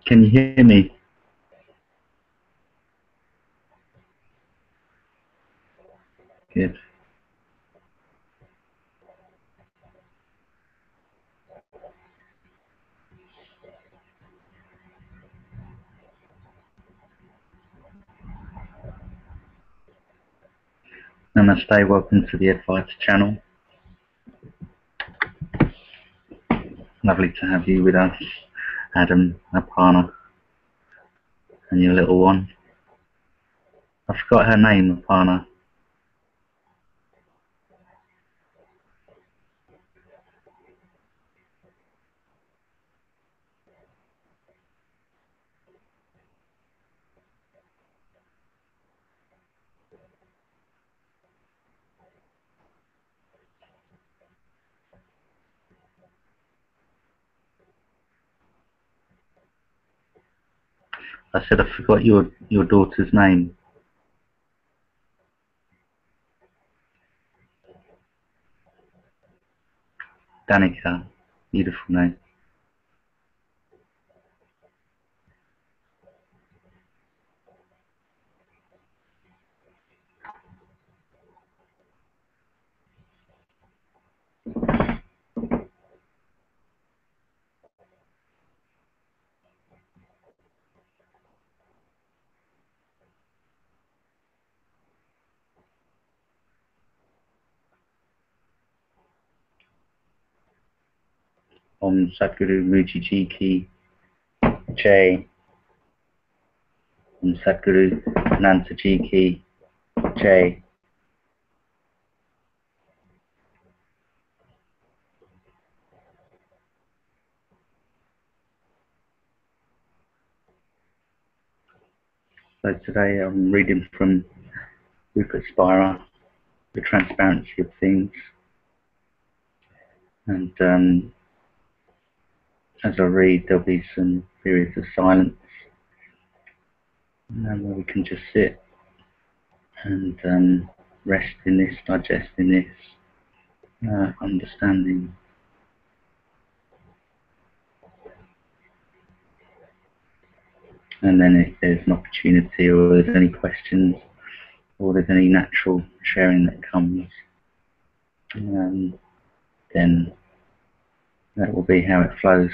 Can you hear me? Good. Namaste, welcome to the Advaita channel. Lovely to have you with us, Adam, Aparna, and your little one. I forgot her name, Aparna. I said I forgot your daughter's name. Danica. Beautiful name. Om Sadguru Ruji Ji Ki Jai. Om Sadguru Nanta Ji Ki Jai. So today I'm reading from Rupert Spira, The Transparency of Things. And as I read, there'll be some periods of silence, where we can just sit and rest in this, digest in this understanding. And then if there's an opportunity, or there's any questions, or there's any natural sharing that comes, then that will be how it flows.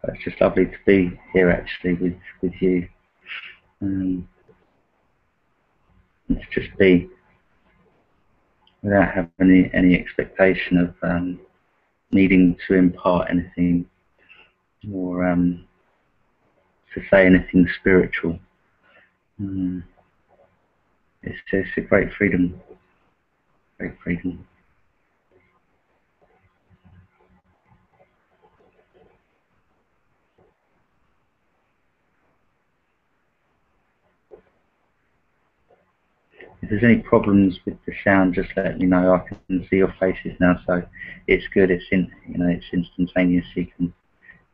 It's just lovely to be here actually with you. Let's just be, without having any expectation of needing to impart anything or to say anything spiritual. It's a great freedom. Great freedom. If there's any problems with the sound, just let me know. I can see your faces now, so it's good. It's it's instantaneous. You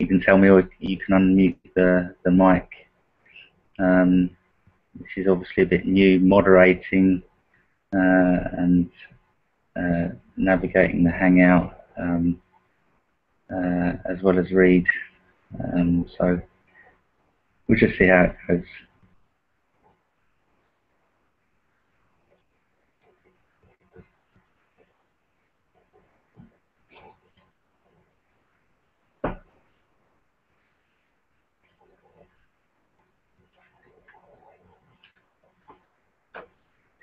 can tell me, or you can unmute the mic. This is obviously a bit new, moderating and navigating the Hangout, as well as read. So we'll just see how it goes.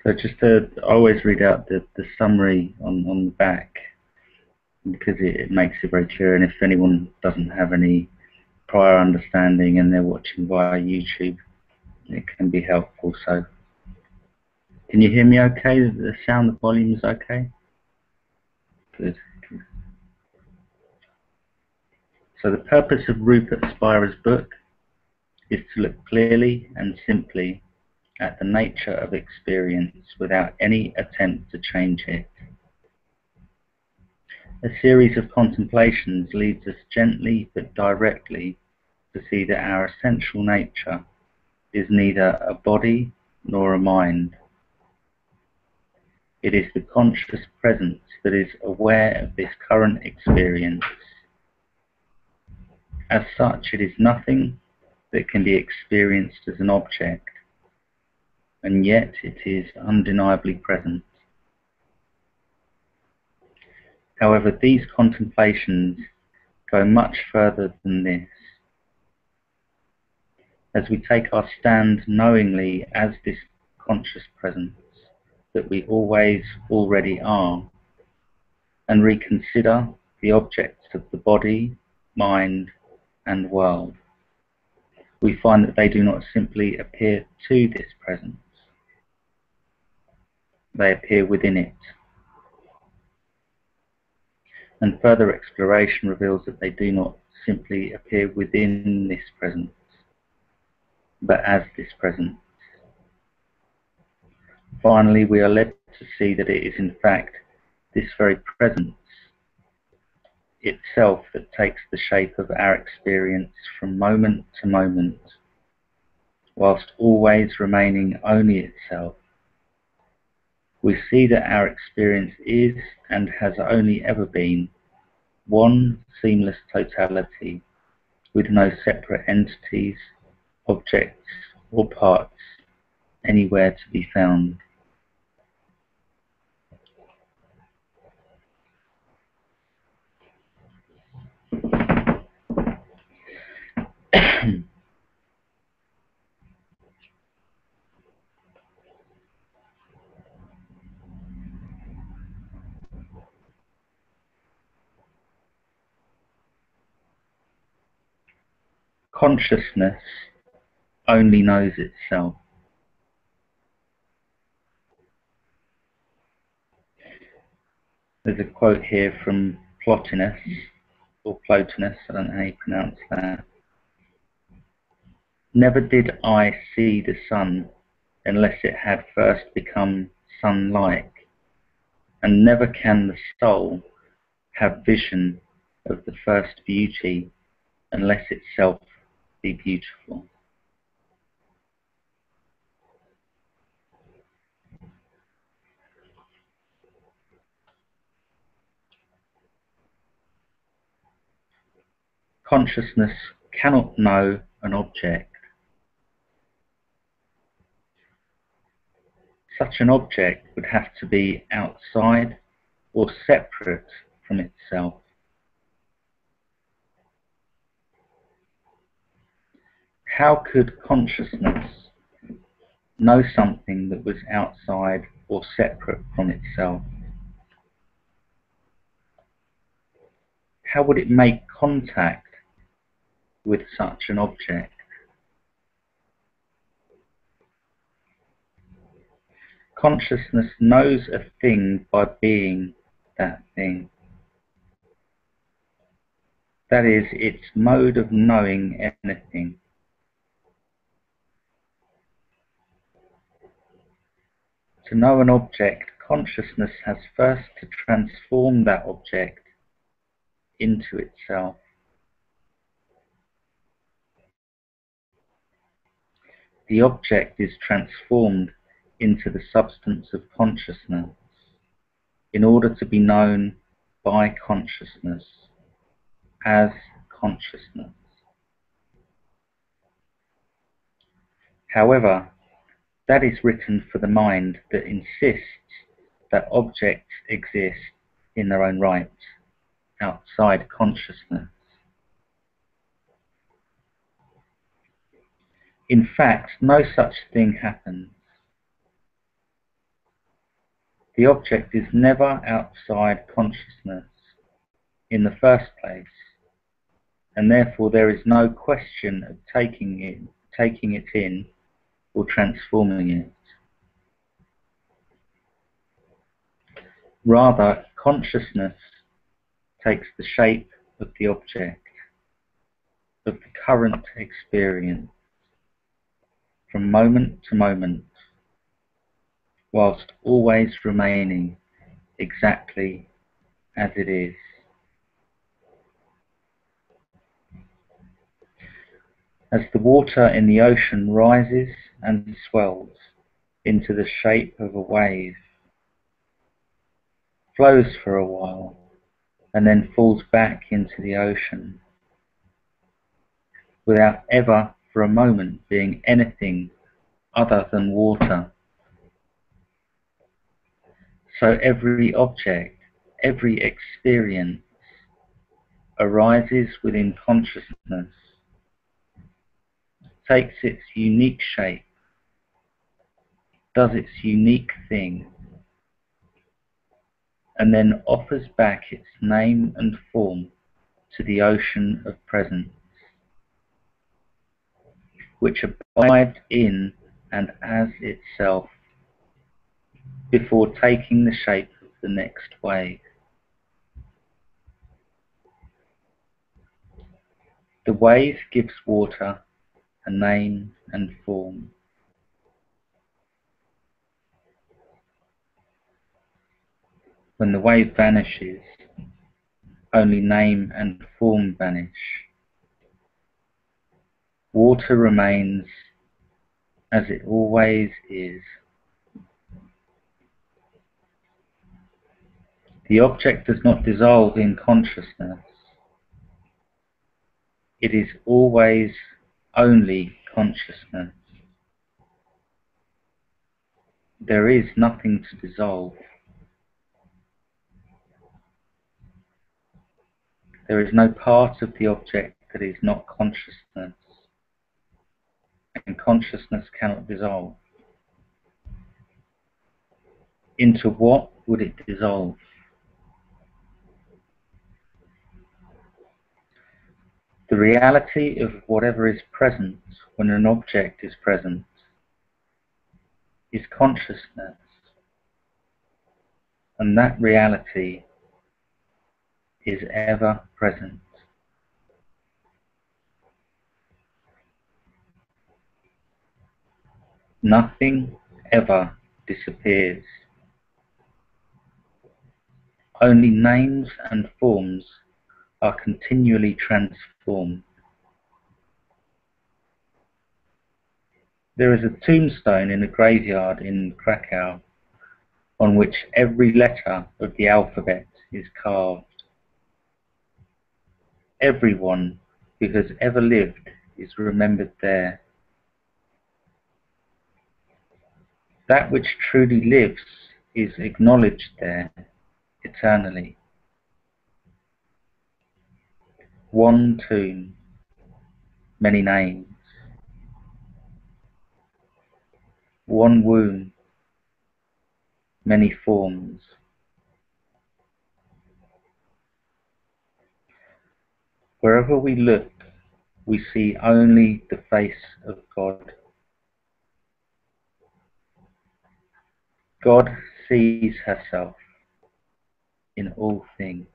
So I always read out the summary on the back, because it makes it very clear, and if anyone doesn't have any prior understanding and they're watching via YouTube, it can be helpful. So can you hear me okay? The sound, the volume is okay? Good. So the purpose of Rupert Spira's book is to look clearly and simply at the nature of experience without any attempt to change it. A series of contemplations leads us gently but directly to see that our essential nature is neither a body nor a mind. It is the conscious presence that is aware of this current experience As such, it is nothing that can be experienced as an object, and yet it is undeniably present. However, these contemplations go much further than this. As we take our stand knowingly as this conscious presence that we always already are, and reconsider the objects of the body, mind, and world, we find that they do not simply appear to this presence, they appear within it. And further exploration reveals that they do not simply appear within this presence, but as this presence. Finally, we are led to see that it is in fact this very presence itself that takes the shape of our experience from moment to moment, whilst always remaining only itself. We see that our experience is and has only ever been one seamless totality with no separate entities, objects, or parts anywhere to be found. Consciousness only knows itself. There's a quote here from Plotinus, or Plotinus, I don't know how you pronounce that. Never did I see the sun unless it had first become sun-like, and never can the soul have vision of the first beauty unless itself be beautiful. Consciousness cannot know an object. Such an object would have to be outside or separate from itself. How could consciousness know something that was outside or separate from itself? How would it make contact with such an object? Consciousness knows a thing by being that thing. That is its mode of knowing anything. To know an object, consciousness has first to transform that object into itself. The object is transformed into the substance of consciousness in order to be known by consciousness as consciousness. However, that is written for the mind that insists that objects exist in their own right, outside consciousness. In fact, no such thing happens. The object is never outside consciousness in the first place, and therefore there is no question of taking it in or transforming it. Rather, consciousness takes the shape of the object, of the current experience, from moment to moment, whilst always remaining exactly as it is. As the water in the ocean rises and swells into the shape of a wave, flows for a while, and then falls back into the ocean, without ever for a moment being anything other than water. So every object, every experience arises within consciousness, takes its unique shape, does its unique thing, and then offers back its name and form to the ocean of presence, which abides in and as itself before taking the shape of the next wave. The wave gives water a name and form. When the wave vanishes, only name and form vanish. Water remains as it always is. The object does not dissolve in consciousness. It is always only consciousness. There is nothing to dissolve. There is no part of the object that is not consciousness, and consciousness cannot dissolve. Into what would it dissolve? The reality of whatever is present when an object is present is consciousness, and that reality is ever present. Nothing ever disappears. Only names and forms are continually transformed. There is a tombstone in a graveyard in Krakow on which every letter of the alphabet is carved. Everyone who has ever lived is remembered there. That which truly lives is acknowledged there eternally. One tomb, many names. One womb, many forms. Wherever we look, we see only the face of God. God sees herself in all things.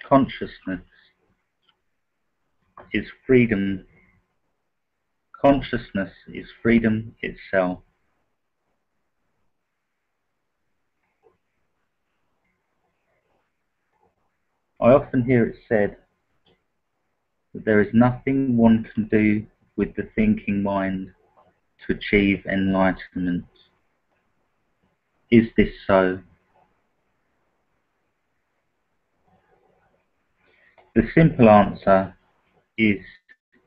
Consciousness is freedom. Consciousness is freedom itself. I often hear it said that there is nothing one can do with the thinking mind to achieve enlightenment. Is this so? The simple answer is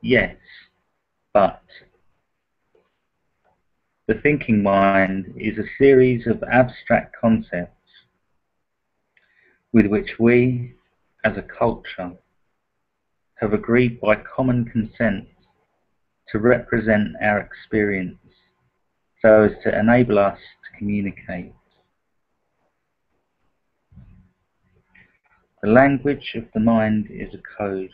yes, but the thinking mind is a series of abstract concepts with which we, as a culture, have agreed by common consent to represent our experience so as to enable us to communicate. The language of the mind is a code.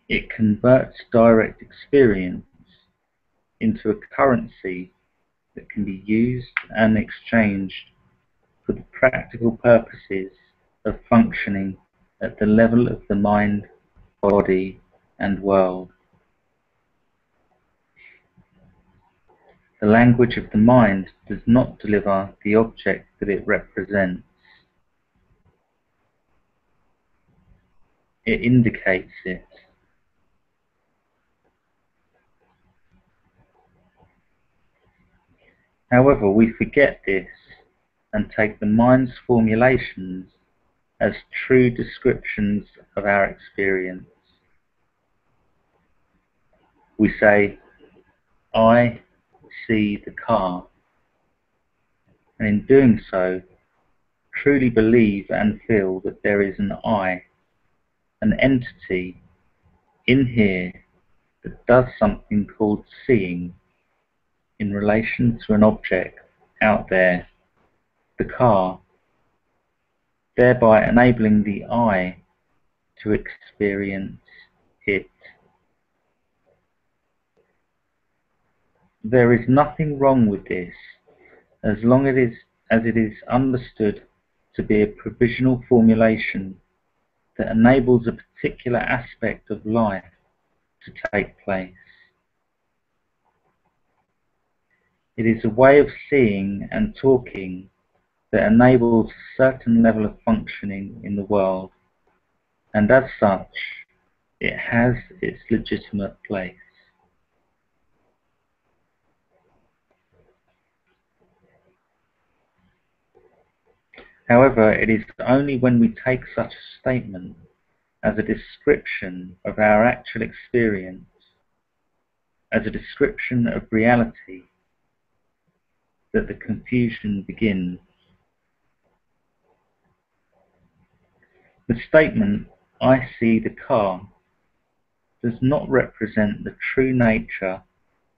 It converts direct experience into a currency that can be used and exchanged for the practical purposes of functioning at the level of the mind, body, and world. The language of the mind does not deliver the object that it represents. It indicates it. However, we forget this and take the mind's formulations as true descriptions of our experience. We say, I see the car, and in doing so, truly believe and feel that there is an I, an entity in here that does something called seeing in relation to an object out there, the car, thereby enabling the I to experience it. There is nothing wrong with this as long as it is understood to be a provisional formulation that enables a particular aspect of life to take place. It is a way of seeing and talking that enables a certain level of functioning in the world, and as such, it has its legitimate place. However, it is only when we take such a statement as a description of our actual experience, as a description of reality, that the confusion begins. The statement, I see the car, does not represent the true nature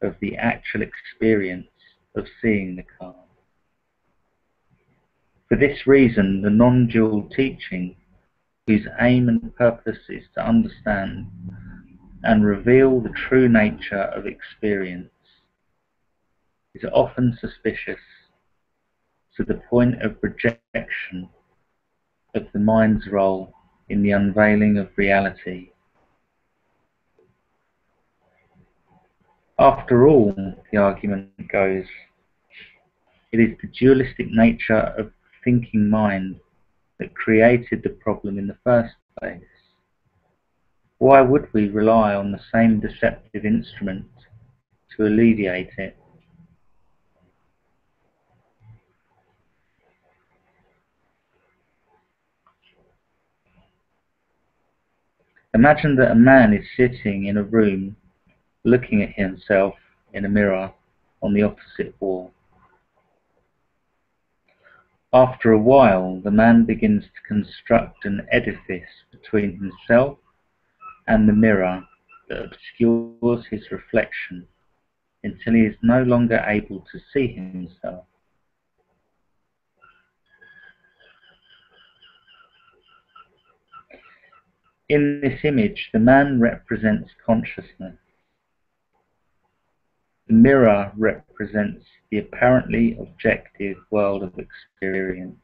of the actual experience of seeing the car. For this reason, the non-dual teaching, whose aim and purpose is to understand and reveal the true nature of experience, is often suspicious to the point of rejection of the mind's role in the unveiling of reality. After all, the argument goes, it is the dualistic nature of the thinking mind that created the problem in the first place. Why would we rely on the same deceptive instrument to alleviate it? Imagine that a man is sitting in a room looking at himself in a mirror on the opposite wall. After a while, the man begins to construct an edifice between himself and the mirror that obscures his reflection until he is no longer able to see himself. In this image, the man represents consciousness. The mirror represents the apparently objective world of experience.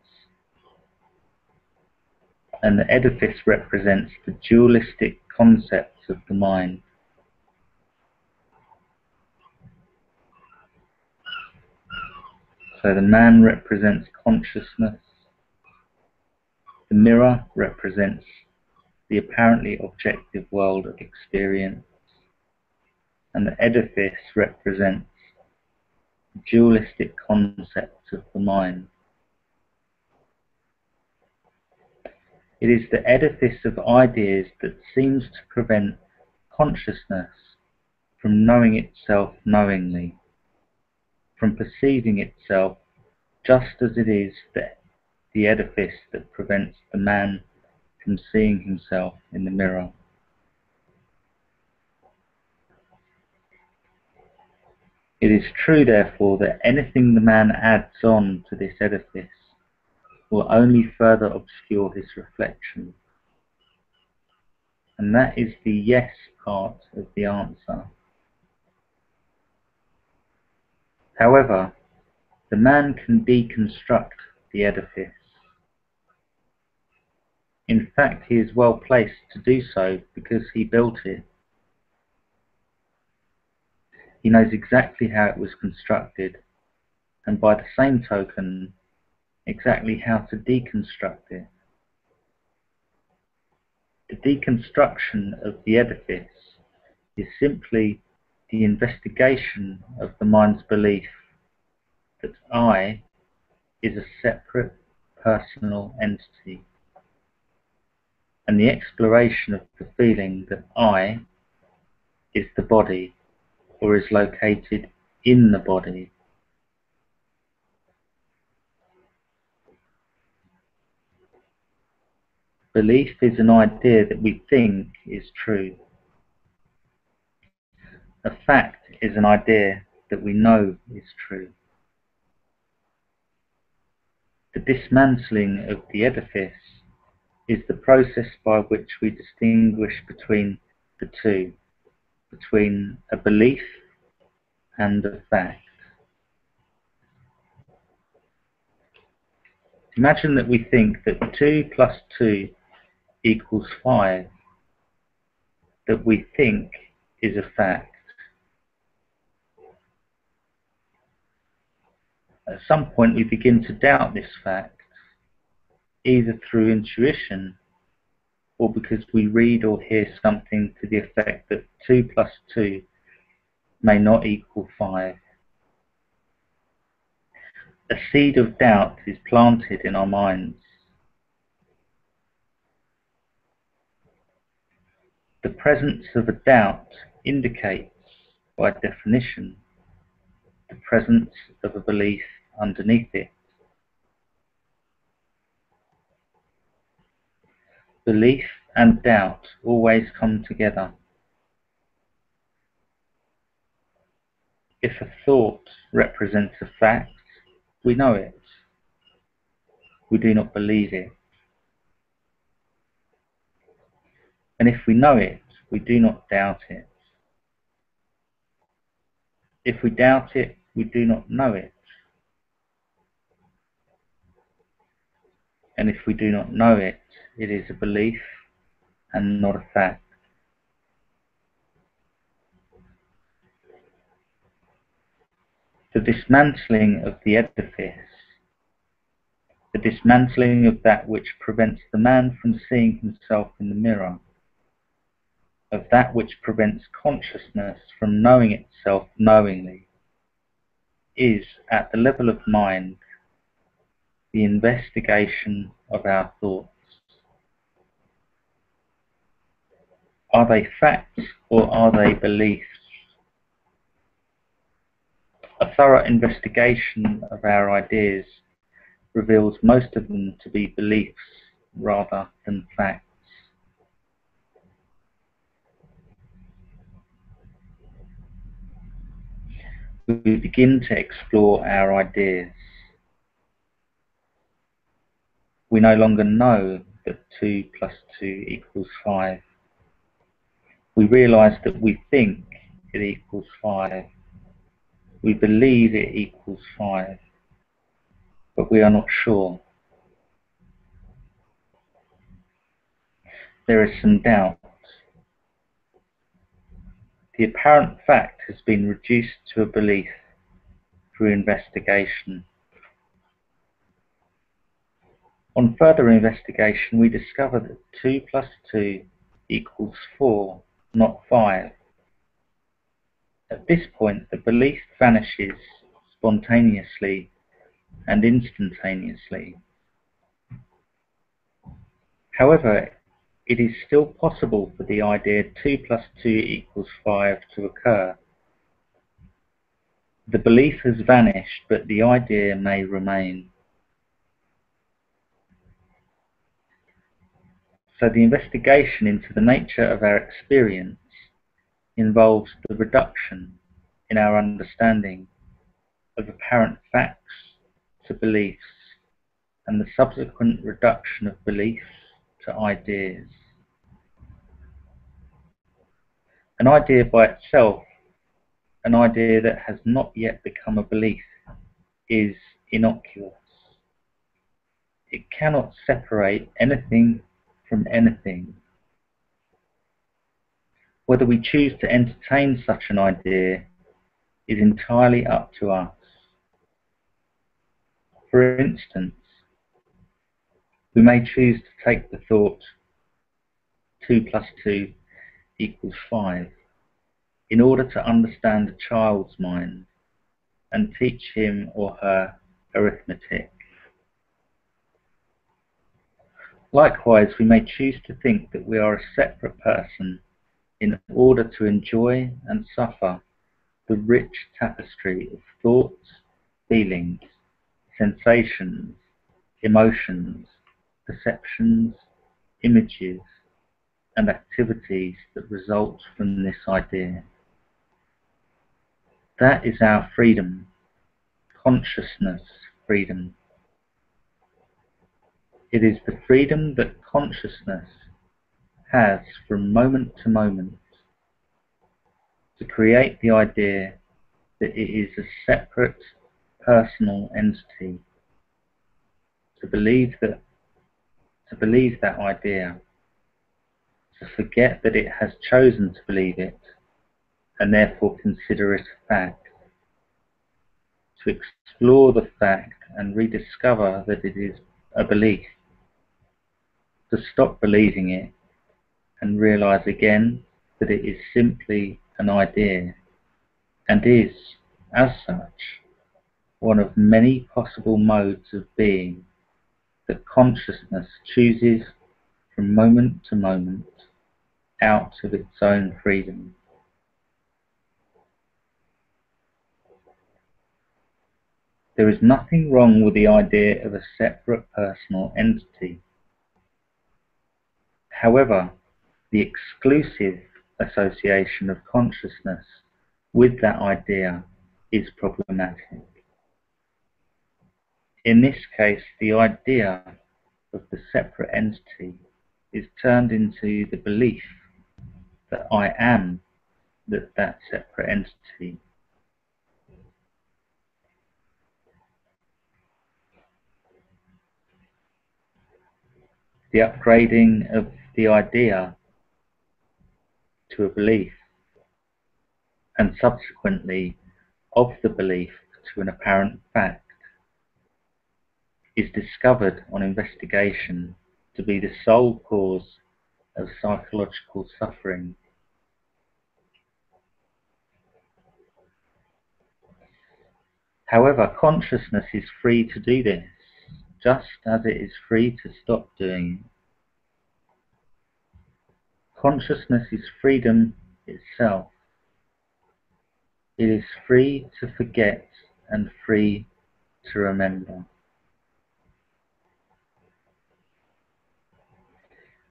and the edifice represents the dualistic concepts of the mind. So the man represents consciousness, the mirror represents the apparently objective world of experience, and the edifice represents the dualistic concepts of the mind. It is the edifice of ideas that seems to prevent consciousness from knowing itself knowingly, from perceiving itself just as it is, the edifice that prevents the man from seeing himself in the mirror. It is true, therefore, that anything the man adds on to this edifice will only further obscure his reflection. And that is the yes part of the answer. However, the man can deconstruct the edifice. In fact, he is well placed to do so because he built it. He knows exactly how it was constructed, and by the same token, exactly how to deconstruct it. The deconstruction of the edifice is simply the investigation of the mind's belief that I is a separate personal entity, and the exploration of the feeling that I is the body or is located in the body. Belief is an idea that we think is true. A fact is an idea that we know is true. The dismantling of the edifice is the process by which we distinguish between the two, between a belief and a fact. Imagine that we think that 2 plus 2 equals 5, that we think is a fact. At some point we begin to doubt this fact, either through intuition or because we read or hear something to the effect that 2 plus 2 may not equal 5. A seed of doubt is planted in our minds. The presence of a doubt indicates, by definition, the presence of a belief underneath it. Belief and doubt always come together. If a thought represents a fact, we know it. We do not believe it. And if we know it, we do not doubt it. If we doubt it, we do not know it. And if we do not know it, it is a belief and not a fact. The dismantling of the edifice, the dismantling of that which prevents the man from seeing himself in the mirror, of that which prevents consciousness from knowing itself knowingly, is, at the level of mind, the investigation of our thoughts. Are they facts or are they beliefs? A thorough investigation of our ideas reveals most of them to be beliefs rather than facts. We begin to explore our ideas. We no longer know that 2 plus 2 equals 5. We realize that we think it equals 5. We believe it equals 5, but we are not sure. there is some doubt. The apparent fact has been reduced to a belief through investigation. On further investigation, we discover that 2 plus 2 equals 4, not 5. At this point, the belief vanishes spontaneously and instantaneously. However, it is still possible for the idea 2 plus 2 equals 5 to occur. The belief has vanished, but the idea may remain. So the investigation into the nature of our experience involves the reduction in our understanding of apparent facts to beliefs and the subsequent reduction of beliefs to ideas. An idea by itself, an idea that has not yet become a belief, is innocuous. It cannot separate anything from anything. Whether we choose to entertain such an idea is entirely up to us. For instance, we may choose to take the thought 2 plus 2 equals 5 in order to understand a child's mind and teach him or her arithmetic. Likewise, we may choose to think that we are a separate person in order to enjoy and suffer the rich tapestry of thoughts, feelings, sensations, emotions, perceptions, images, and activities that result from this idea. That is our freedom, consciousness freedom. It is the freedom that consciousness has from moment to moment to create the idea that it is a separate personal entity, to believe that idea, to forget that it has chosen to believe it and therefore consider it a fact, to explore the fact and rediscover that it is a belief, to stop believing it and realize again that it is simply an idea and is, as such, one of many possible modes of being that consciousness chooses from moment to moment out of its own freedom. There is nothing wrong with the idea of a separate personal entity. However, the exclusive association of consciousness with that idea is problematic. In this case, the idea of the separate entity is turned into the belief that I am that separate entity. The upgrading of the idea to a belief, and subsequently of the belief to an apparent fact, is discovered on investigation to be the sole cause of psychological suffering. However, consciousness is free to do this, just as it is free to stop doing it. Consciousness is freedom itself. It is free to forget and free to remember.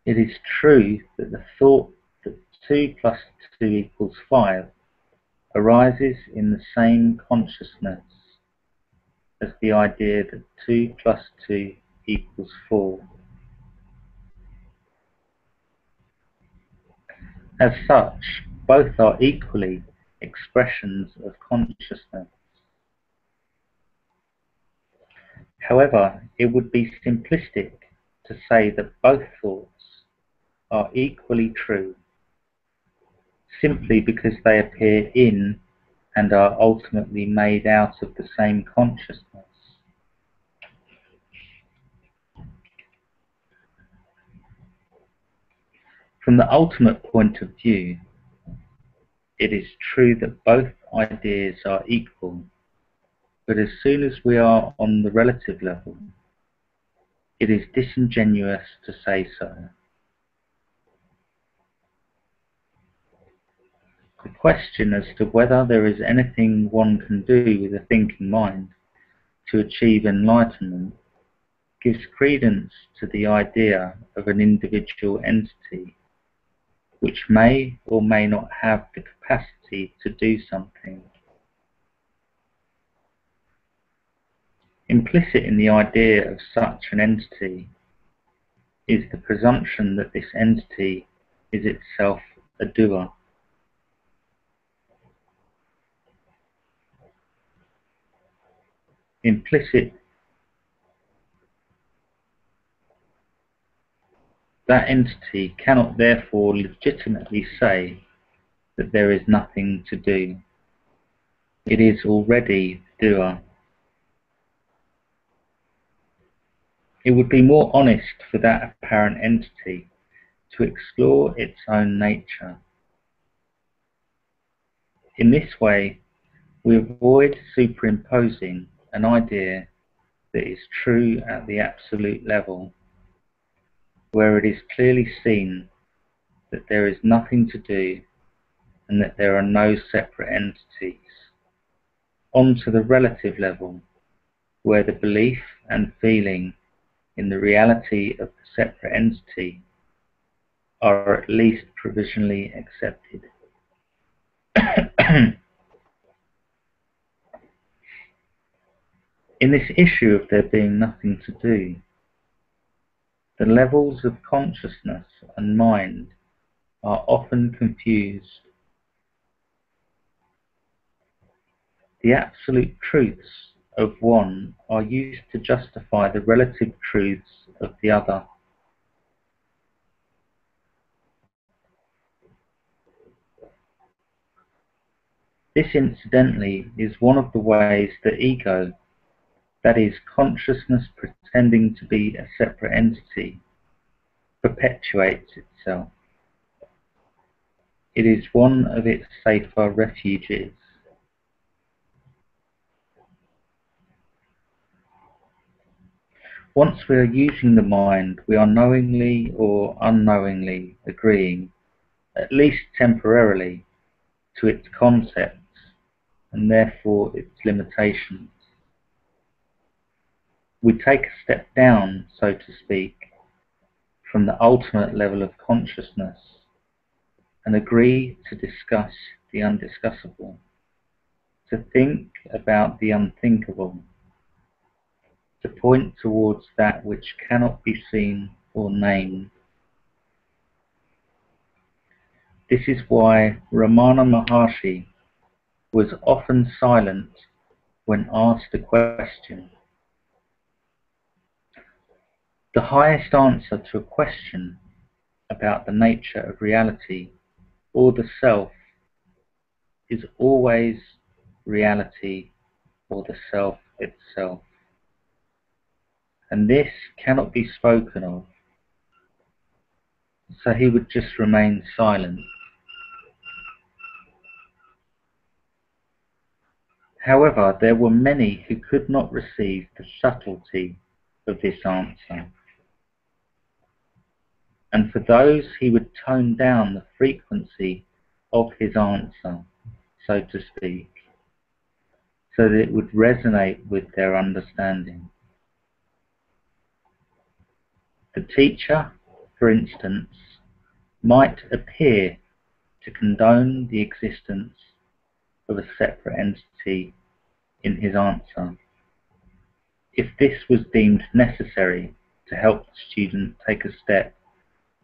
It is true that the thought that 2 plus 2 equals 5 arises in the same consciousness as the idea that 2 plus 2 equals 4. As such, both are equally expressions of consciousness. However, it would be simplistic to say that both thoughts are equally true, simply because they appear in and are ultimately made out of the same consciousness. From the ultimate point of view, it is true that both ideas are equal, but as soon as we are on the relative level, it is disingenuous to say so. The question as to whether there is anything one can do with a thinking mind to achieve enlightenment gives credence to the idea of an individual entity which may or may not have the capacity to do something. Implicit in the idea of such an entity is the presumption that this entity is itself a doer. Implicit that entity cannot therefore legitimately say that there is nothing to do. It is already the doer. It would be more honest for that apparent entity to explore its own nature. In this way, we avoid superimposing an idea that is true at the absolute level, where it is clearly seen that there is nothing to do and that there are no separate entities, onto the relative level, where the belief and feeling in the reality of the separate entity are at least provisionally accepted. In this issue of there being nothing to do, the levels of consciousness and mind are often confused. The absolute truths of one are used to justify the relative truths of the other. This, incidentally, is one of the ways the ego, that is, consciousness pretending to be a separate entity, perpetuates itself. It is one of its safer refuges. Once we are using the mind, we are knowingly or unknowingly agreeing, at least temporarily, to its concepts and therefore its limitations. We take a step down, so to speak, from the ultimate level of consciousness and agree to discuss the undiscussable, to think about the unthinkable, to point towards that which cannot be seen or named. This is why Ramana Maharshi was often silent when asked a question. The highest answer to a question about the nature of reality or the self is always reality or the self itself. And this cannot be spoken of, so he would just remain silent. However, there were many who could not receive the subtlety of this answer, and for those he would tone down the frequency of his answer, so to speak, so that it would resonate with their understanding. The teacher, for instance, might appear to condone the existence of a separate entity in his answer, if this was deemed necessary to help the student take a step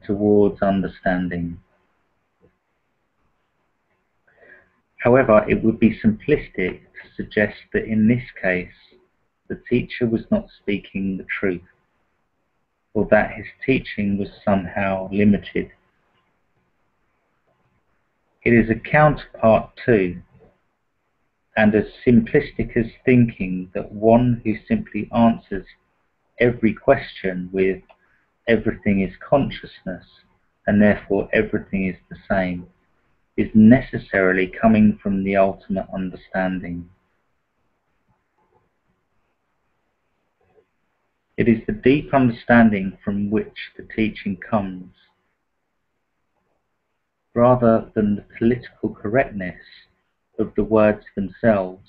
towards understanding. However, it would be simplistic to suggest that in this case the teacher was not speaking the truth, or that his teaching was somehow limited It is a counterpart to, and as simplistic as thinking that one who simply answers every question with everything is consciousness and therefore everything is the same is necessarily coming from the ultimate understanding. It is the deep understanding from which the teaching comes, rather than the political correctness of the words themselves,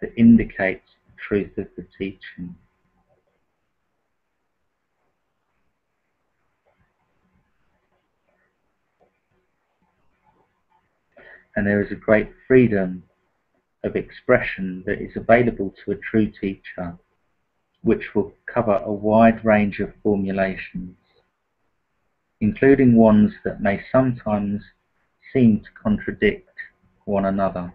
that indicates the truth of the teaching. And there is a great freedom of expression that is available to a true teacher, which will cover a wide range of formulations, including ones that may sometimes seem to contradict one another.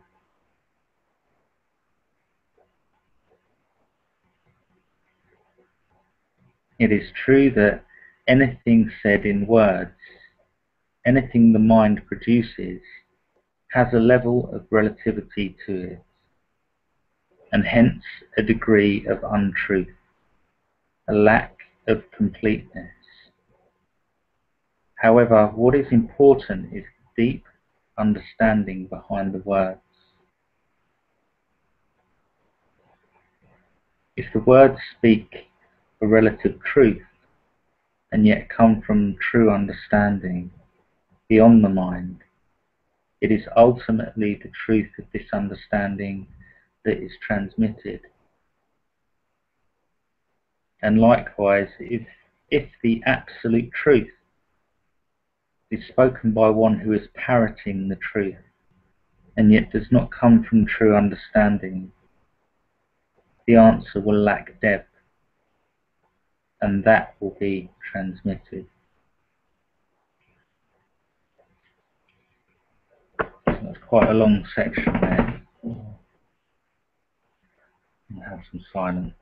It is true that anything said in words, anything the mind produces, has a level of relativity to it, and hence a degree of untruth, a lack of completeness. However, what is important is the deep understanding behind the words. If the words speak a relative truth and yet come from true understanding beyond the mind, it is ultimately the truth of this understanding that is transmitted. And likewise, if the absolute truth is spoken by one who is parroting the truth and yet does not come from true understanding, the answer will lack depth, and that will be transmitted. That's quite a long section there. We'll have some silence.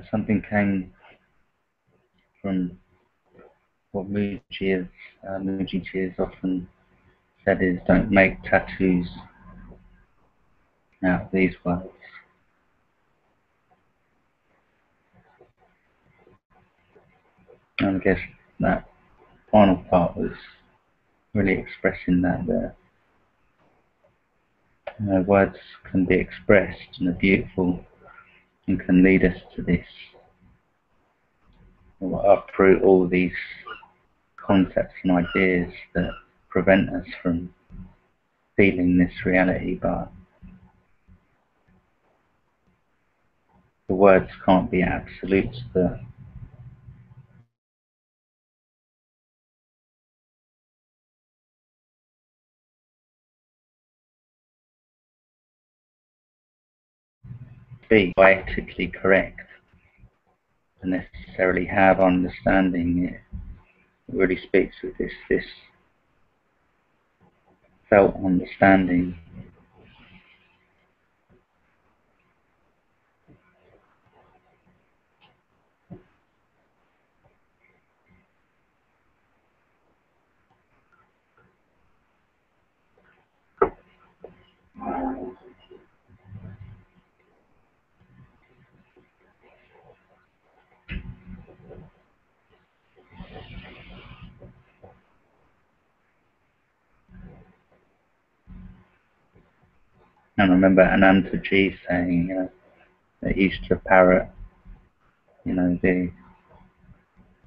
Something came from what Mooji has often said is, don't make tattoos out of these words. And I guess that final part was really expressing that words can be expressed and are beautiful and can lead us to this, or uproot all these concepts and ideas that prevent us from feeling this reality, but the words can't be absolutes that be poetically correct and necessarily have understanding. It really speaks with this felt understanding. And I remember Anantaji saying, that he used to parrot, the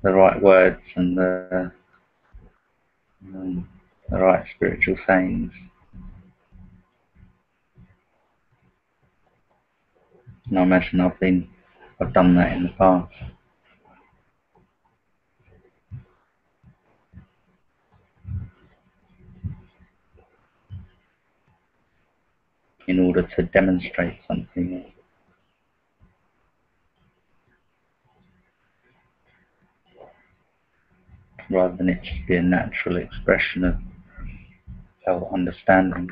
right words and the right spiritual sayings. And I imagine I've done that in the past in order to demonstrate something, rather than it just be a natural expression of felt understanding.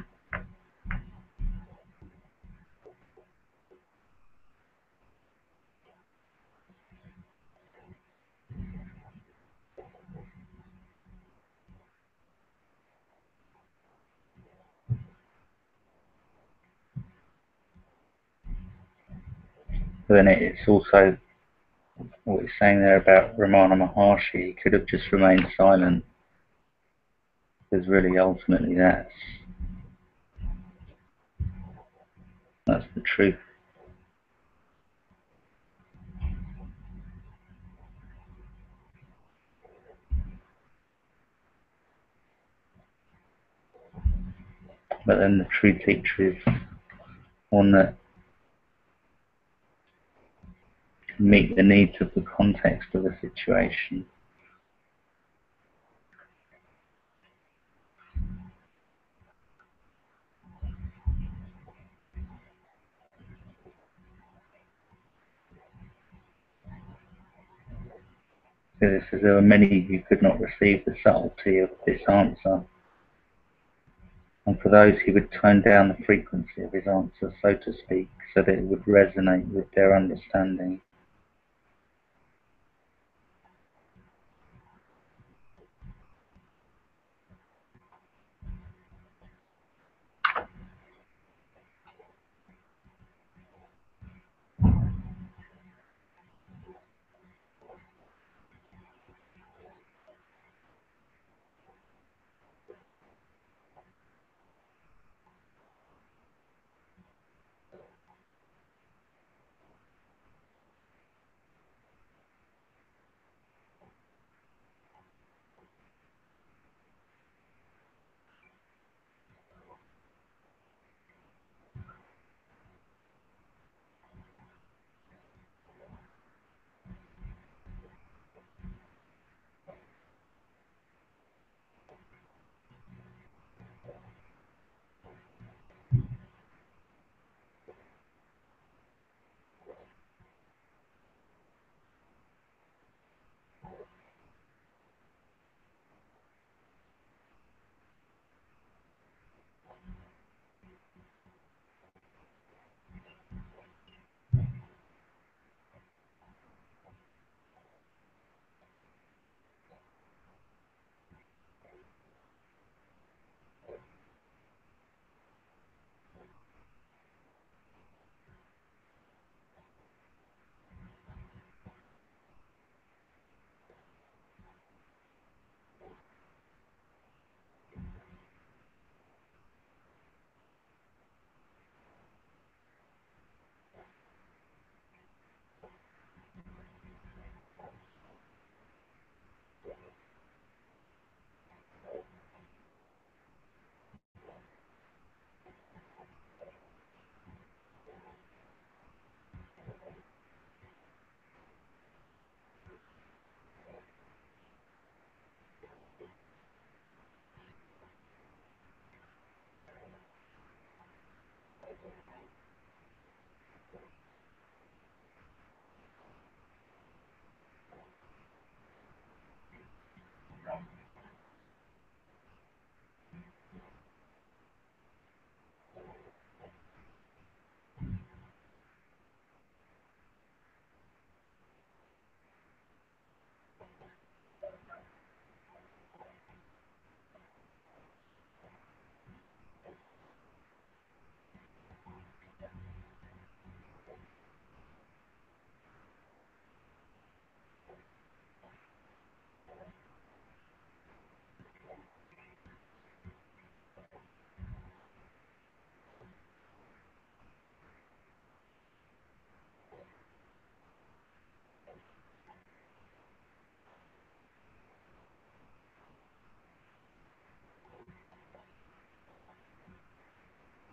But then it's also what he's saying there about Ramana Maharshi. He could have just remained silent, because really ultimately that's the truth. But then the true teacher is one that can meet the needs of the context of the situation. Because there were many who could not receive the subtlety of this answer, and for those he would tone down the frequency of his answer, so to speak, so that it would resonate with their understanding.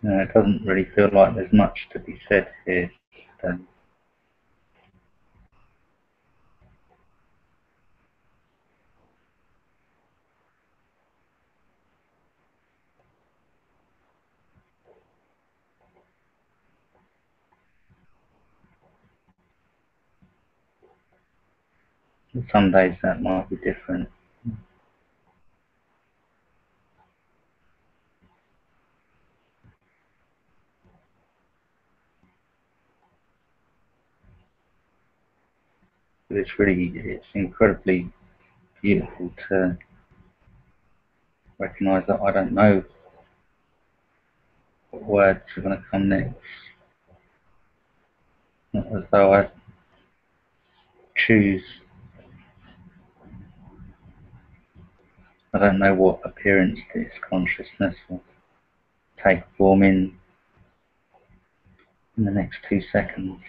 It doesn't really feel like there's much to be said here. Some days that might be different. But it's incredibly beautiful to recognise that I don't know what words are going to come next. Not as though I choose. I don't know what appearance this consciousness will take form in the next 2 seconds.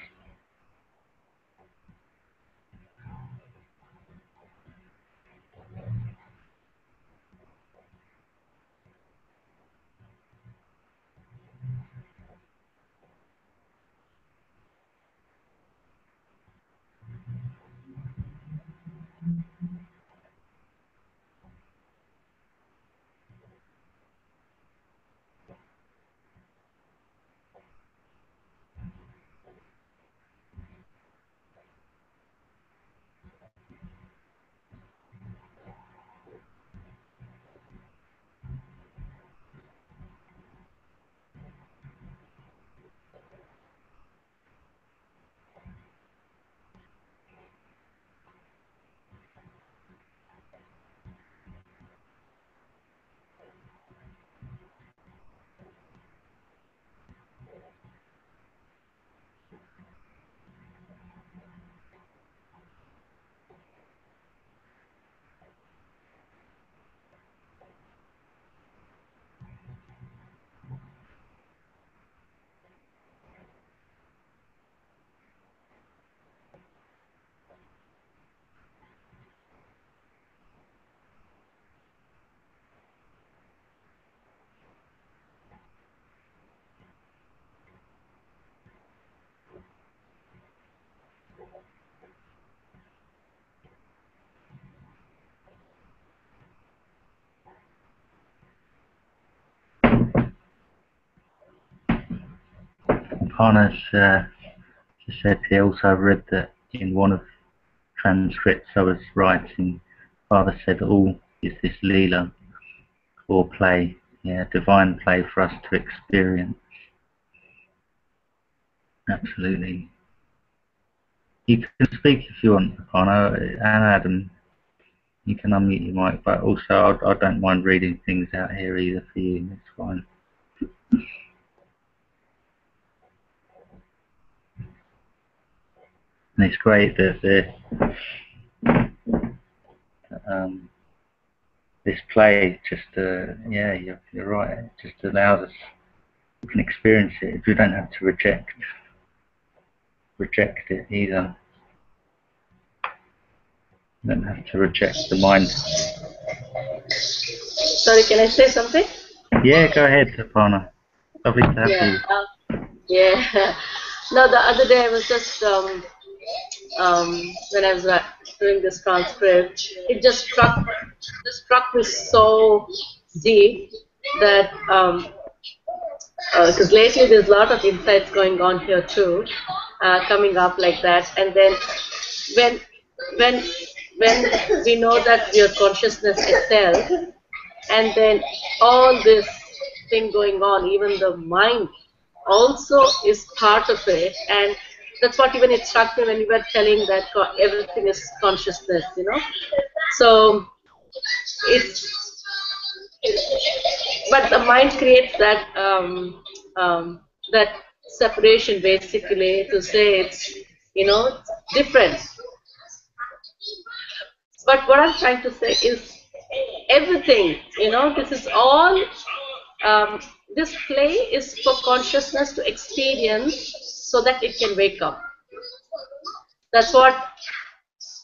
Parna's just said he also read that in one of transcripts I was writing, Father said all is this Leela, or play, divine play for us to experience. Absolutely. You can speak if you want, Parna, and Adam, you can unmute your mic, but also I don't mind reading things out here either for you, it's fine. And it's great that this play just, you're right, it just allows us, we can experience it. We don't have to reject it either. We don't have to reject the mind. Sorry, can I say something? Yeah, go ahead, Parna. Lovely to have you. Yeah. No, the other day I was just when I was doing this transcript, it just struck me so deep that because lately there's a lot of insights going on here too, coming up like that, and then when we know that we are consciousness itself, and then all this thing going on, even the mind also is part of it, and that's what even it struck me when you were telling that everything is consciousness, So but the mind creates that that separation basically to say it's different. But what I'm trying to say is everything, this is all. This play is for consciousness to experience so that it can wake up. That's what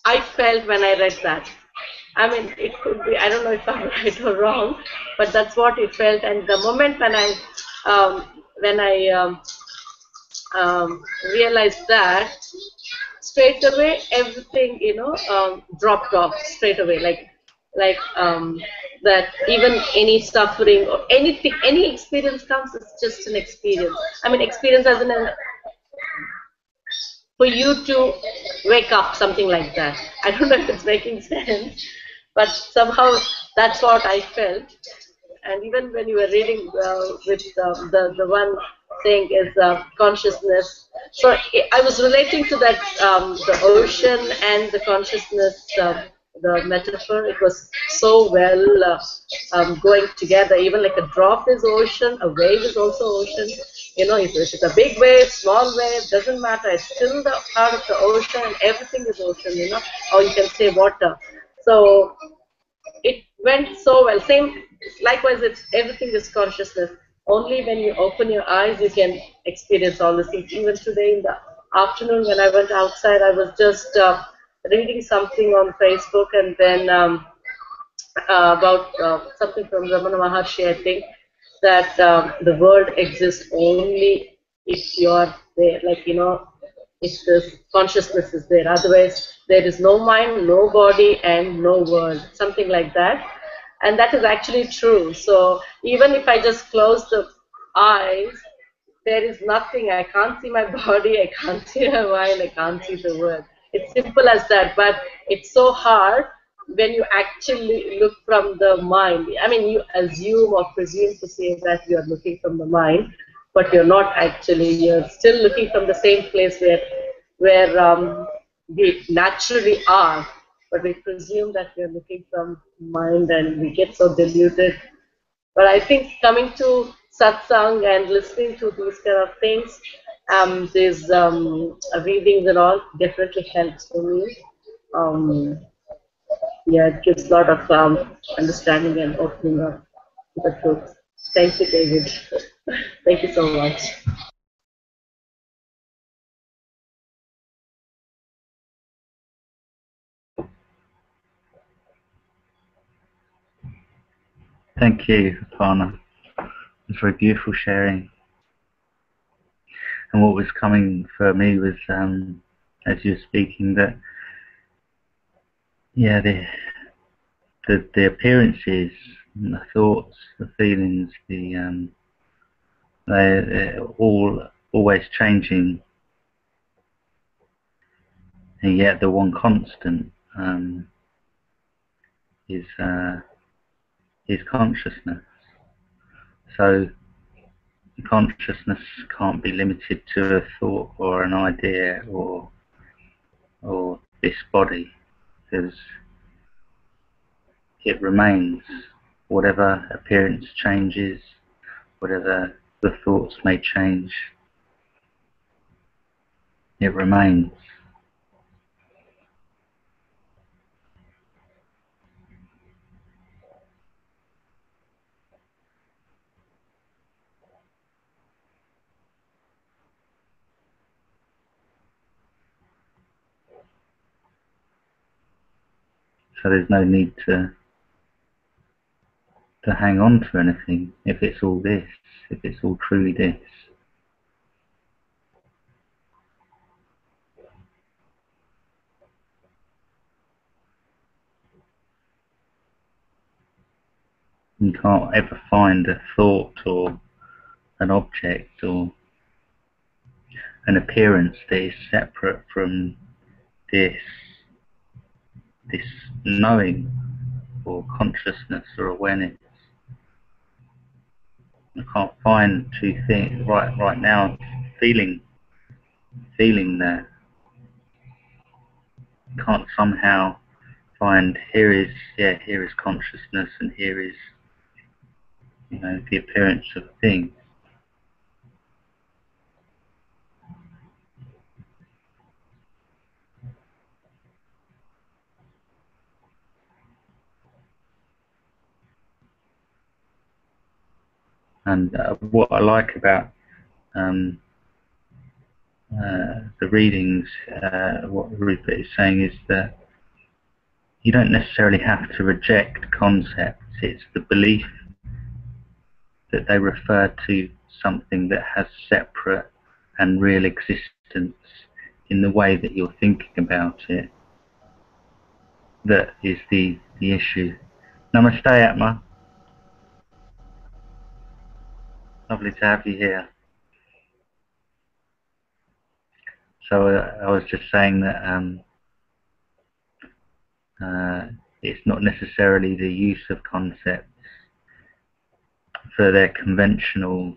I felt when I read that. I mean, it could be, I don't know if I'm right or wrong, but that's what it felt. And the moment when I when I realized that, straight away everything, dropped off straight away. Like that even any suffering or anything, any experience comes, it's just an experience. I mean, experience as in for you to wake up, something like that. I don't know if it's making sense, but somehow that's what I felt. And even when you were reading with the one saying is consciousness, so I was relating to that, the ocean and the consciousness, the metaphor. It was so well going together. Even like a drop is ocean, a wave is also ocean. If it's a big wave, small wave, doesn't matter. It's still the part of the ocean, and everything is ocean. Or you can say water. So it went so well. Same, likewise, it's everything is consciousness. Only when you open your eyes, you can experience all these things. Even today in the afternoon, when I went outside, I was just reading something on Facebook, and then about something from Ramana Maharshi, I think, that the world exists only if you're there, like, if this consciousness is there. Otherwise, there is no mind, no body, and no world, something like that. And that is actually true. So even if I just close the eyes, there is nothing. I can't see my body, I can't see my mind, I can't see the world. It's simple as that, but it's so hard when you actually look from the mind. I mean, you assume or presume to say that you are looking from the mind, but you're not actually. You're still looking from the same place where we naturally are, but we presume that we're looking from mind, and we get so deluded. But I think coming to satsang and listening to these kind of things, these readings and all, definitely helps for me. Um, yeah, it gives a lot of understanding and opening up to the truth. Thank you, David. Thank you so much. Thank you, Aparna. It was very beautiful sharing. And what was coming for me was, as you were speaking, that yeah, the appearances, and the thoughts, the feelings, they're all always changing, and yet the one constant is consciousness. So consciousness can't be limited to a thought or an idea or this body, because it remains. Whatever appearance changes, whatever the thoughts may change, it remains. So there's no need to hang on to anything if it's all this, if it's all truly this. You can't ever find a thought or an object or an appearance that is separate from this knowing or consciousness or awareness. I can't find two things right now. Feeling that, can't somehow find here is consciousness, and here is the appearance of a thing. And what I like about the readings, what Rupert is saying is that you don't necessarily have to reject concepts. It's the belief that they refer to something that has separate and real existence in the way that you're thinking about it that is the issue. Namaste, Atma. Lovely to have you here. So I was just saying that it's not necessarily the use of concepts for their conventional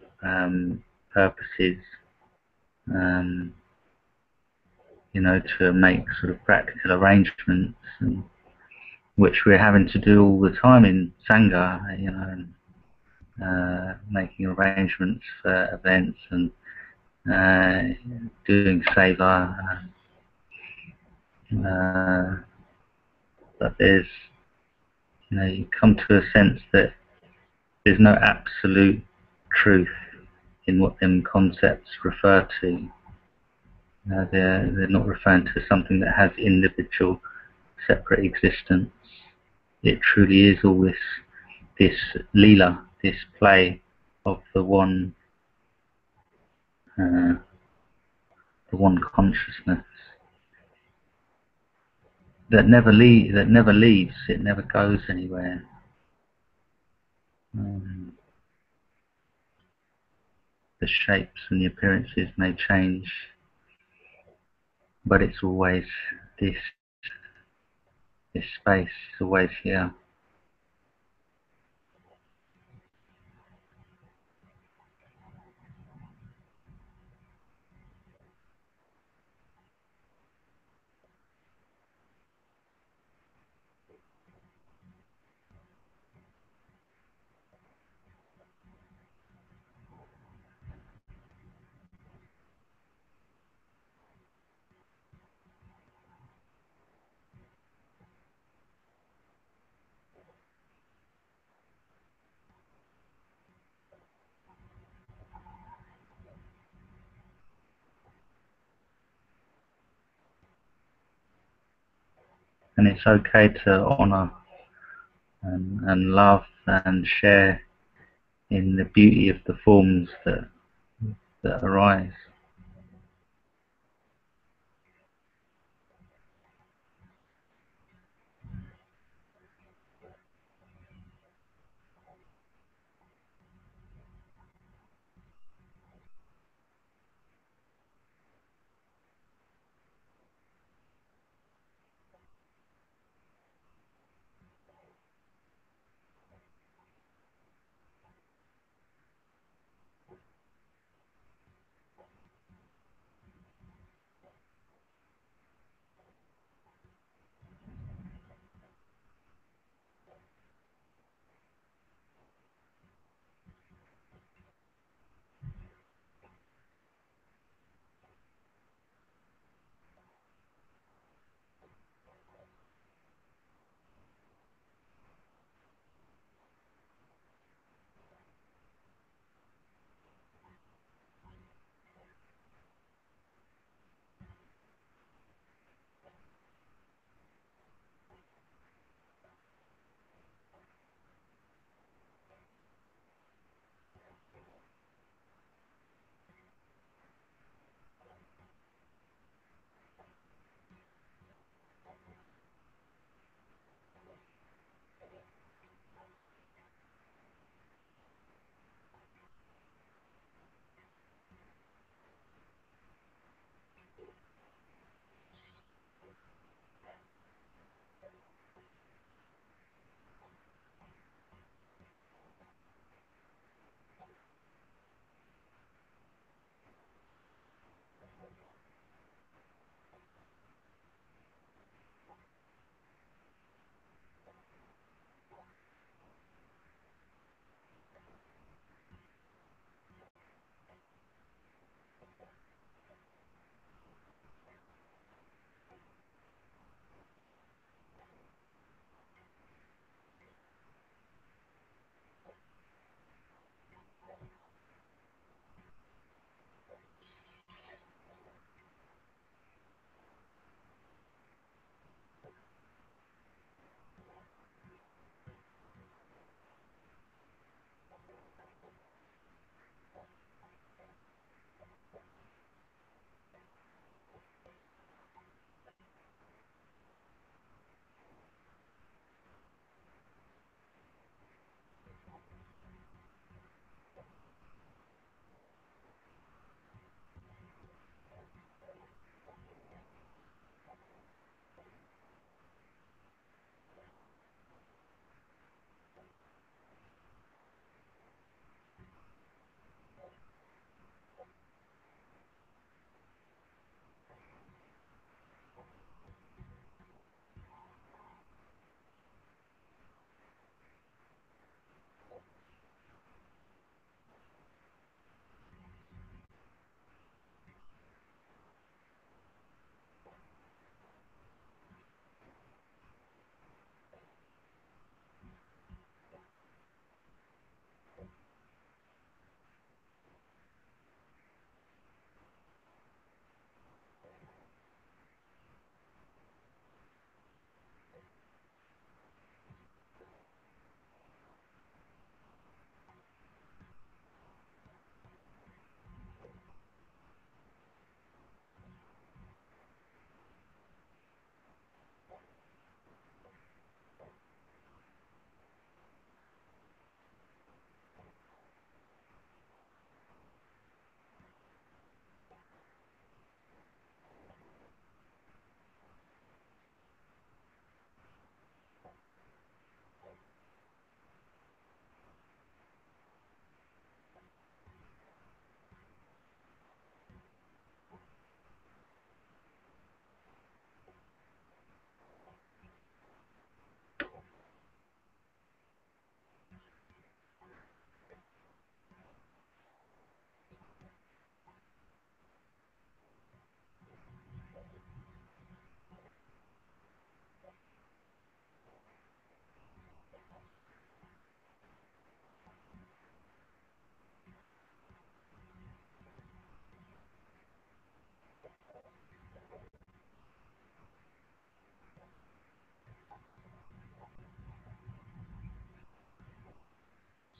purposes, you know, to make sort of practical arrangements, and, which we're having to do all the time in Sangha, you know, making arrangements for events and doing seva. But there's, you know, you come to a sense that there's no absolute truth in what them concepts refer to. They're not referring to something that has individual, separate existence. It truly is all this lila, this play of the one consciousness that never leaves. It never goes anywhere. The shapes and the appearances may change, but it's always this space, is always here. And it's okay to honour and love and share in the beauty of the forms that arise.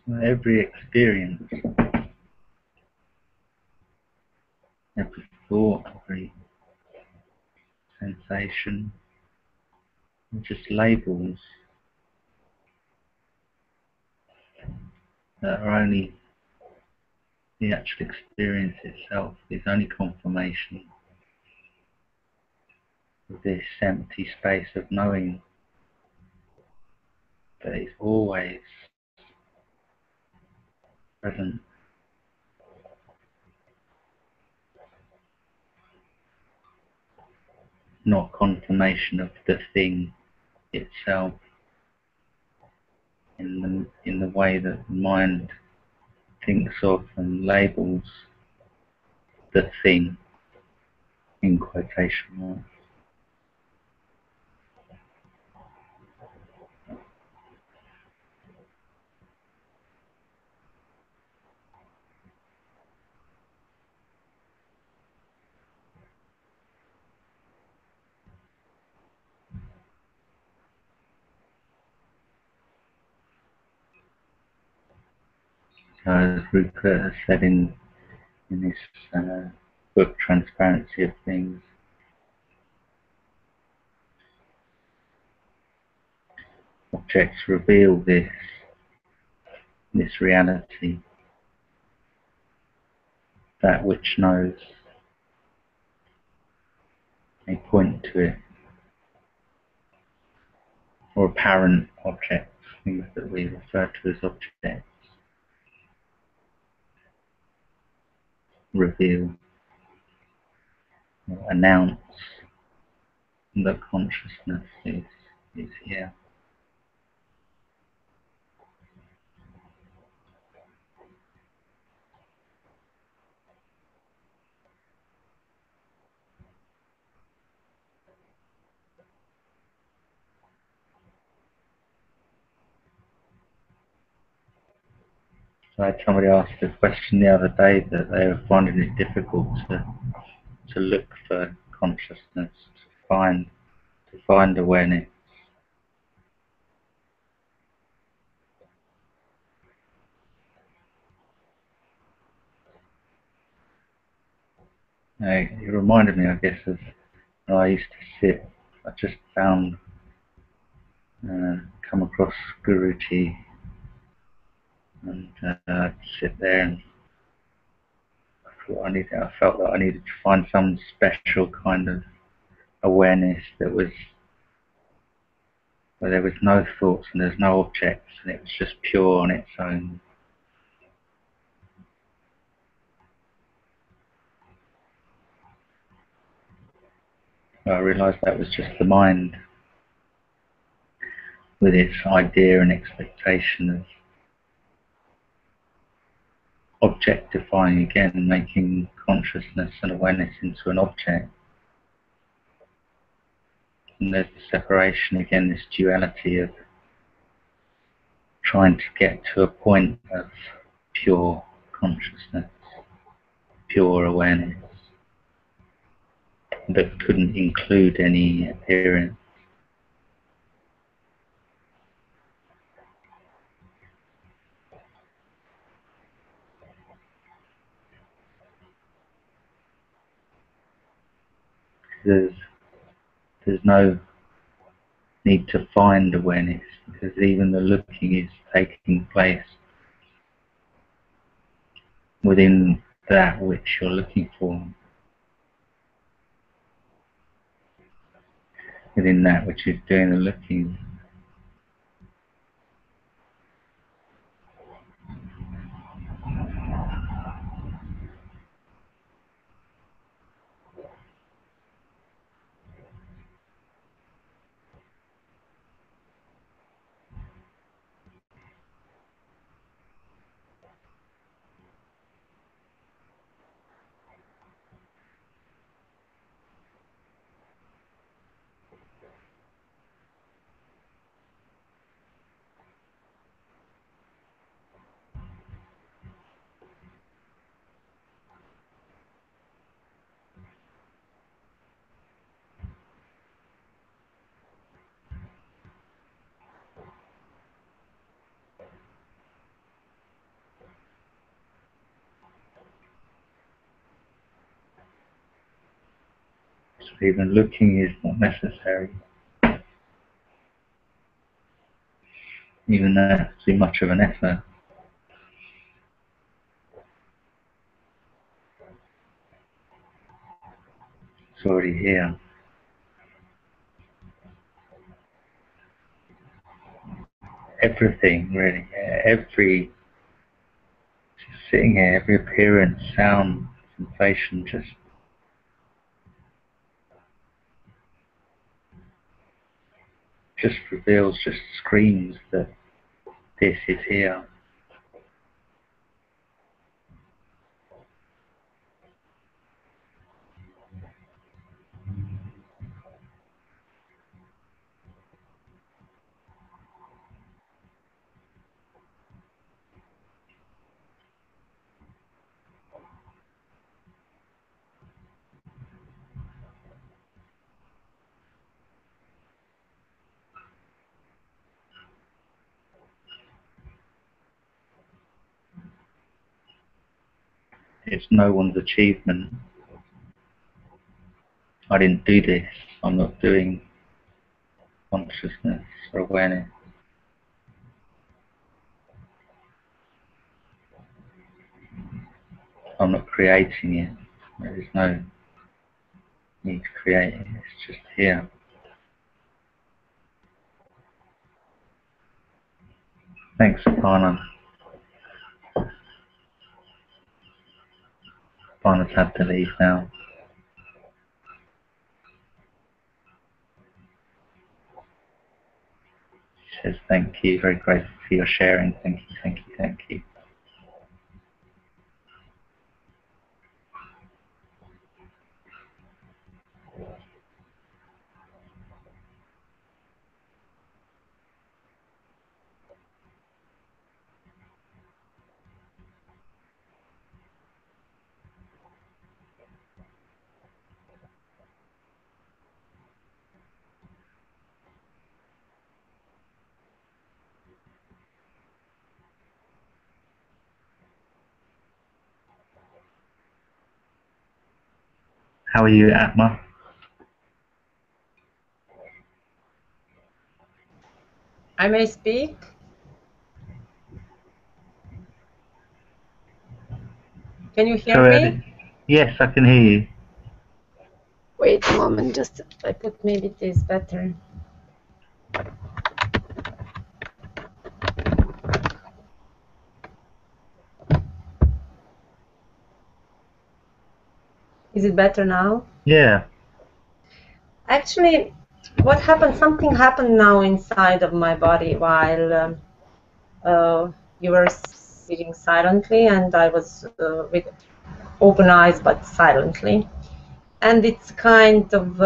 Every experience, every thought, every sensation, are just labels that are only the actual experience itself is only confirmation of this empty space of knowing that it's always present, not confirmation of the thing itself in the way that the mind thinks of and labels the thing in quotation marks. As Rupert has said in his book Transparency of Things, objects reveal this reality, that which knows. They point to it, or apparent objects, things that we refer to as objects, reveal or announce that consciousness is here. So I had somebody ask a question the other day that they were finding it difficult to look for consciousness, to find awareness. It reminded me, I guess, of when I used to sit. I just come across Guruji, and I'd sit there and I felt that I needed to find some special kind of awareness where there was no thoughts and there's no objects and it was just pure on its own. I realised that was just the mind with its idea and expectation of objectifying again, making consciousness and awareness into an object. And there's the separation again, this duality of trying to get to a point of pure consciousness, pure awareness that couldn't include any appearance. There's no need to find awareness because even the looking is taking place within that which you're looking for, within that which is doing the looking. even looking is not necessary. Even that's too much of an effort. It's already here. Everything, really. Every, just sitting here, every appearance, sound, sensation, just reveals, just screams that this is here. It's no one's achievement. I didn't do this. I'm not doing consciousness or awareness. I'm not creating it. There is no need to create it. It's just here. Thanks, Aparna. Aparna's had to leave now. She says thank you, very grateful for your sharing. Thank you, thank you, thank you. How are you, Atma? I may speak. Can you hear me? Yes, I can hear you. Wait a moment, just I put maybe this better. Is it better now? Yeah. Actually, what happened? Something happened now inside of my body while you were sitting silently, and I was with open eyes but silently. And it's kind of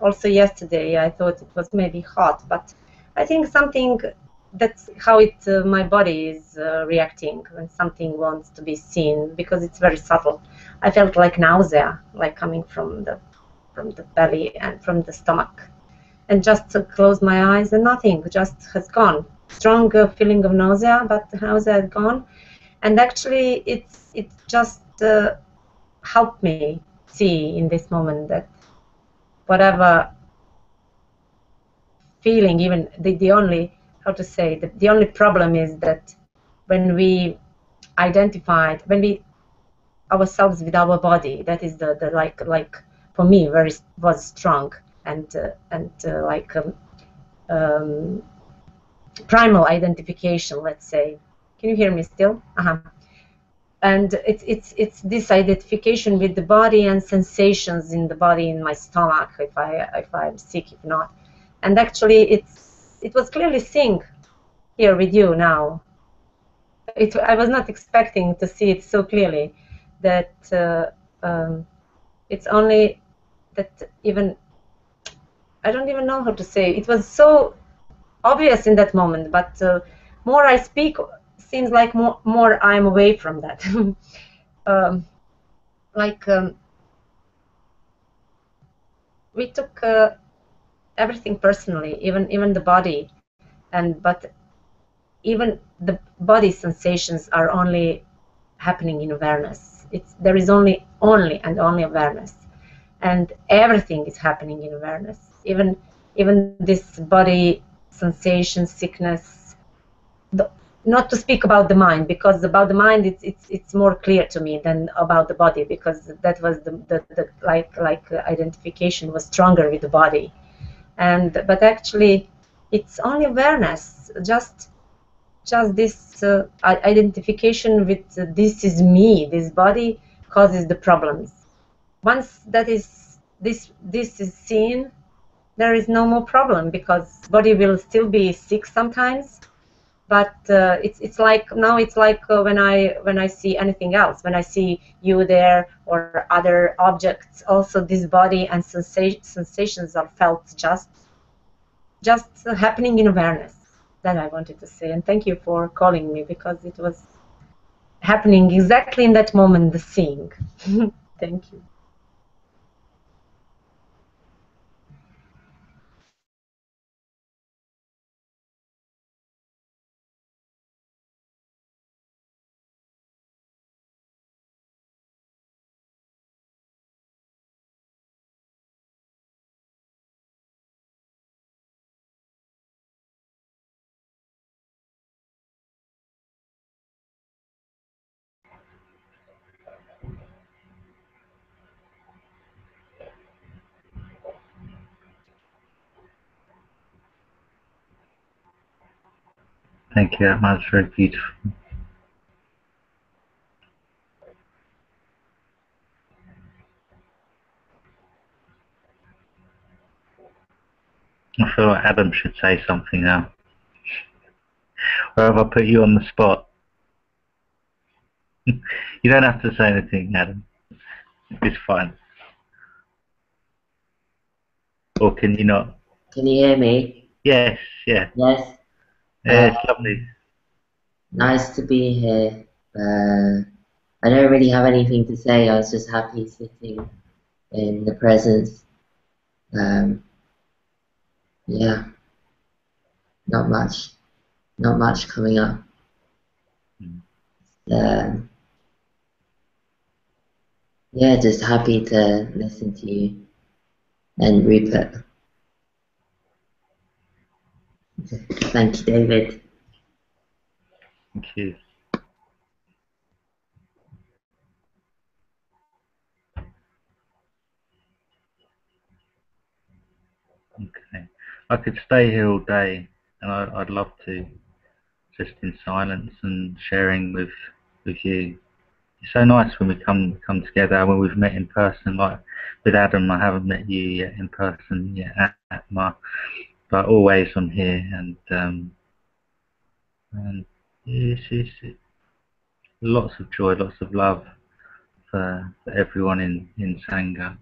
also yesterday I thought it was maybe hot, but I think something, that's how my body is reacting when something wants to be seen, because it's very subtle. I felt like nausea, like coming from the belly and from the stomach, and just to close my eyes and nothing just has gone. Strong feeling of nausea, but the nausea had gone, and actually it just helped me see in this moment that whatever feeling, even the only, how to say, the only problem is that when we identified, when we ourselves with our body, that is the like for me very was strong and like primal identification, let's say. Can you hear me still? And it's this identification with the body and sensations in the body, in my stomach, if I'm sick, if not. And actually it was clearly seeing here with you now. I was not expecting to see it so clearly, that it's only that, even I don't even know how to say, it was so obvious in that moment, but more I speak, seems like more I'm away from that. We took everything personally, even the body, but even the body sensations are only happening in awareness. There is only and only awareness, and everything is happening in awareness. Even this body sensation, sickness. Not to speak about the mind, because about the mind it's more clear to me than about the body, because that was the identification was stronger with the body, but actually it's only awareness, just this identification with this is me, this body causes the problems. Once that is this is seen, there is no more problem, because body will still be sick sometimes, but it's like now it's like when I see anything else, when I see you there or other objects, also this body and sensations are felt just happening in awareness. That I wanted to say, and thank you for calling me, because it was happening exactly in that moment, the seeing. Thank you. Thank you, Atma. It's very beautiful. I feel like Adam should say something now. Or have I put you on the spot? You don't have to say anything, Adam. It's fine. Or can you not? Can you hear me? Yes, yeah. Yes. Yeah, it's lovely. Nice to be here. I don't really have anything to say. I was just happy sitting in the presence. Yeah, not much coming up. Yeah, just happy to listen to you and Rupert. Thank you, David. Thank you. Okay. I could stay here all day, and I'd love to, just in silence and sharing with you. It's so nice when we come together, when we've met in person. Like with Adam, I haven't met you yet in person yet, Atma, but always on here, and it's lots of joy, lots of love for everyone in Sangha.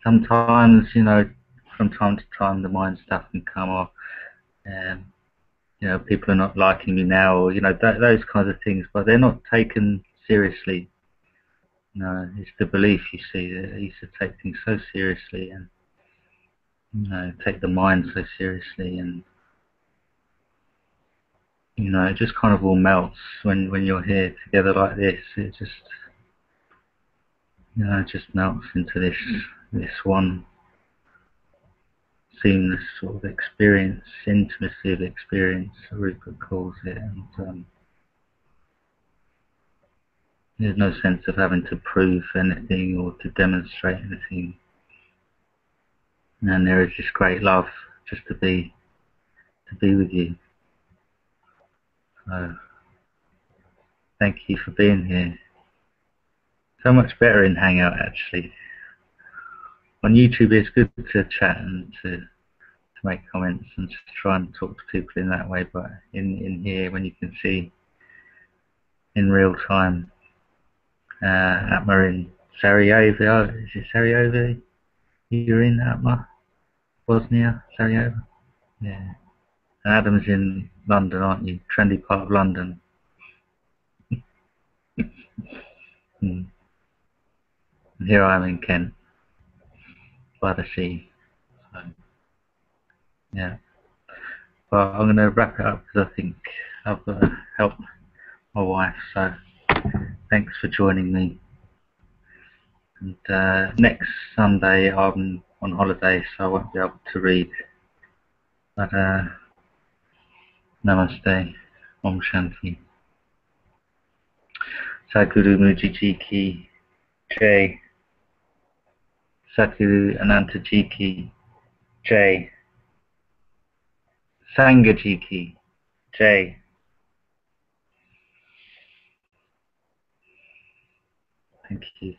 Sometimes, from time to time, the mind stuff can come off. People are not liking me now, or those kinds of things, but they're not taken seriously. No, it's the belief, you see, that I used to take things so seriously, and take the mind so seriously, and it just kind of all melts when you're here together like this. It just melts into this one seamless sort of experience, intimacy of experience, Rupert calls it, and there's no sense of having to prove anything or to demonstrate anything. And there is this great love just to be with you. So thank you for being here. So much better in Hangout, actually. On YouTube it's good to chat and to make comments and to try and talk to people in that way, but in here, when you can see in real time, Atma in Sarajevo, is it Sarajevo? You're in, Atma? Bosnia, Sarajevo? Yeah. And Adam's in London, aren't you? Trendy part of London. And here I am in Kent, by the sea. So, yeah. But I'm going to wrap it up because I think I've got to help my wife. So thanks for joining me. And next Sunday I'm on holiday, so I won't be able to read. But Namaste, Om Shanti. Sadhguru Mujiji Ki Jai. Sadhguru Anantaji Ki Jai. Sangaji Ki Jai. Thank you.